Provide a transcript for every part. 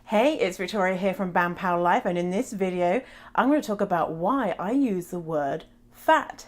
Hey, it's Victoria here from Bam Pow Life, and in this video, I'm going to talk about why I use the word fat.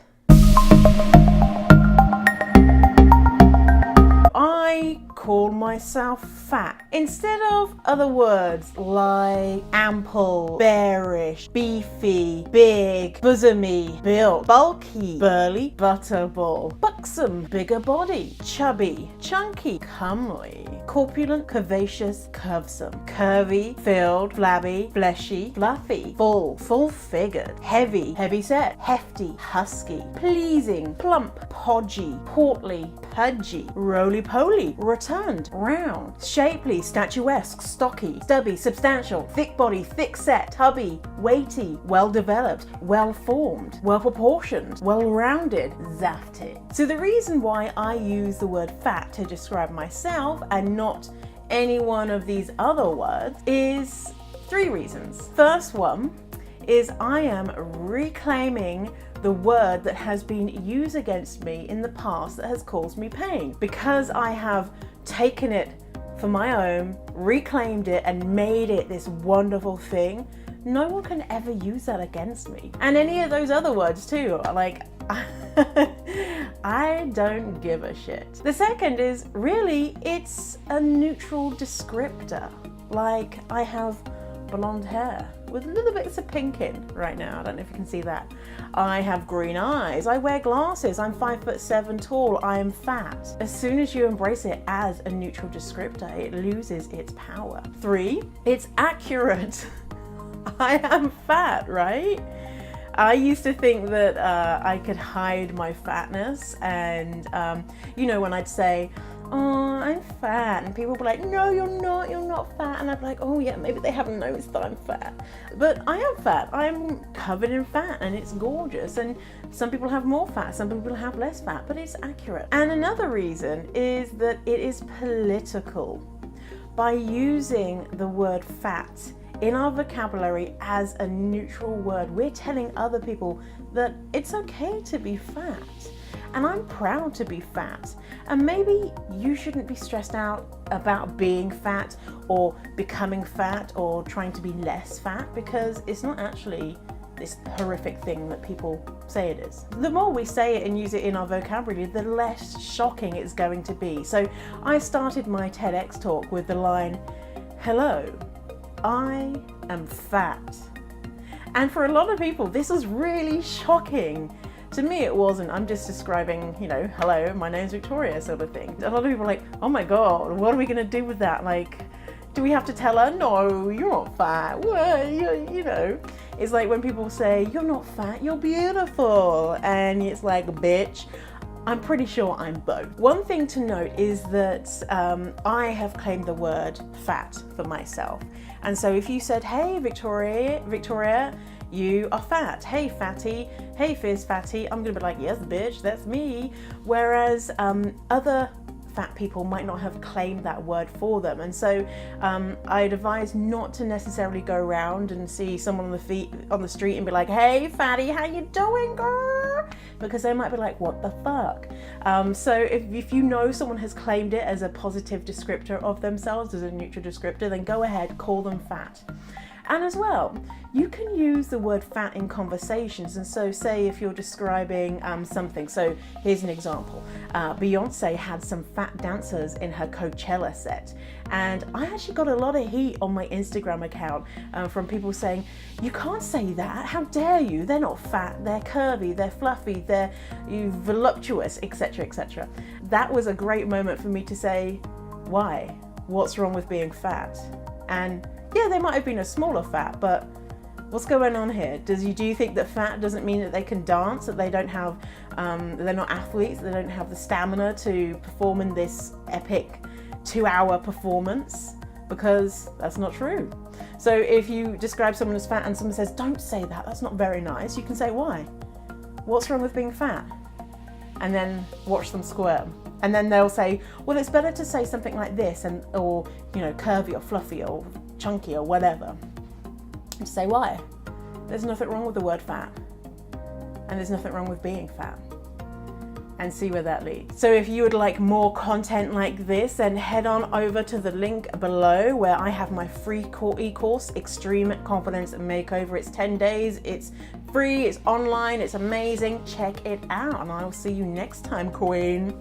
I call myself fat instead of other words like ample, bearish, beefy, big, bosomy, built, bulky, burly, butterball, buxom, bigger body, chubby, chunky, comely, corpulent, curvaceous, curvesome, curvy, filled, flabby, fleshy, fluffy, full, full-figured, heavy, heavy-set, hefty, husky, pleasing, plump, podgy, portly, pudgy, roly-poly, rotund, round, shapely, statuesque, stocky, stubby, substantial, thick body, thick set, tubby, weighty, well-developed, well-formed, well-proportioned, well-rounded, zafty. So the reason why I use the word fat to describe myself and not any one of these other words is three reasons. First one is I am reclaiming the word that has been used against me in the past that has caused me pain. Because I have taken it for my own, reclaimed it, and made it this wonderful thing, no one can ever use that against me. And any of those other words too, like, I don't give a shit. The second is really, it's a neutral descriptor. Like, I have blonde hair with little bits of pink in right now. I don't know if you can see that. I have green eyes. I wear glasses. I'm 5'7" tall. I am fat. As soon as you embrace it as a neutral descriptor, it loses its power. 3, it's accurate. I am fat, right? I used to think that I could hide my fatness, and you know, when I'd say, oh, I'm fat, and people would be like, no, you're not fat, and I'd be like, oh yeah, maybe they haven't noticed that I'm fat. But I am fat. I'm covered in fat, and it's gorgeous, and some people have more fat, some people have less fat, but it's accurate. And another reason is that it is political. By using the word fat in our vocabulary as a neutral word, we're telling other people that it's okay to be fat. And I'm proud to be fat. And maybe you shouldn't be stressed out about being fat or becoming fat or trying to be less fat, because it's not actually this horrific thing that people say it is. The more we say it and use it in our vocabulary, the less shocking it's going to be. So I started my TEDx talk with the line, hello, I am fat. And for a lot of people, this was really shocking. To me, it wasn't. I'm just describing, you know, hello, my name's Victoria, sort of thing. A lot of people are like, oh my God, what are we gonna do with that? Like, do we have to tell her, no, you're not fat? Well, you know, it's like when people say, you're not fat, you're beautiful. And it's like, bitch, I'm pretty sure I'm both. One thing to note is that I have claimed the word fat for myself. And so if you said, hey, Victoria, you are fat. Hey, fatty. Hey, fierce fatty. I'm gonna be like, yes, bitch, that's me. Whereas other fat people might not have claimed that word for them. And so I'd advise not to necessarily go around and see someone on the street and be like, hey, fatty, how you doing, girl? Because they might be like, what the fuck? So if you know someone has claimed it as a positive descriptor of themselves, as a neutral descriptor, then go ahead, call them fat. And as well, you can use the word fat in conversations. And so say if you're describing something, so here's an example. Beyonce had some fat dancers in her Coachella set. And I actually got a lot of heat on my Instagram account from people saying, you can't say that, how dare you? They're not fat, they're curvy, they're fluffy, they're voluptuous, etc., etc. That was a great moment for me to say, why? What's wrong with being fat? And yeah, they might have been a smaller fat, but what's going on here? Do you think that fat doesn't mean that they can dance, that they don't have, they're not athletes, they don't have the stamina to perform in this epic 2-hour performance? Because that's not true. So if you describe someone as fat and someone says, don't say that, that's not very nice, you can say, why? What's wrong with being fat? And then watch them squirm. And then they'll say, well, it's better to say something like this, or, you know, curvy or fluffy or chunky or whatever. And say why. There's nothing wrong with the word fat. And there's nothing wrong with being fat. and see where that leads. So if you would like more content like this, then head on over to the link below where I have my free e-course, Extreme Confidence Makeover. It's 10 days, it's free, it's online, it's amazing. Check it out, and I will see you next time, Queen.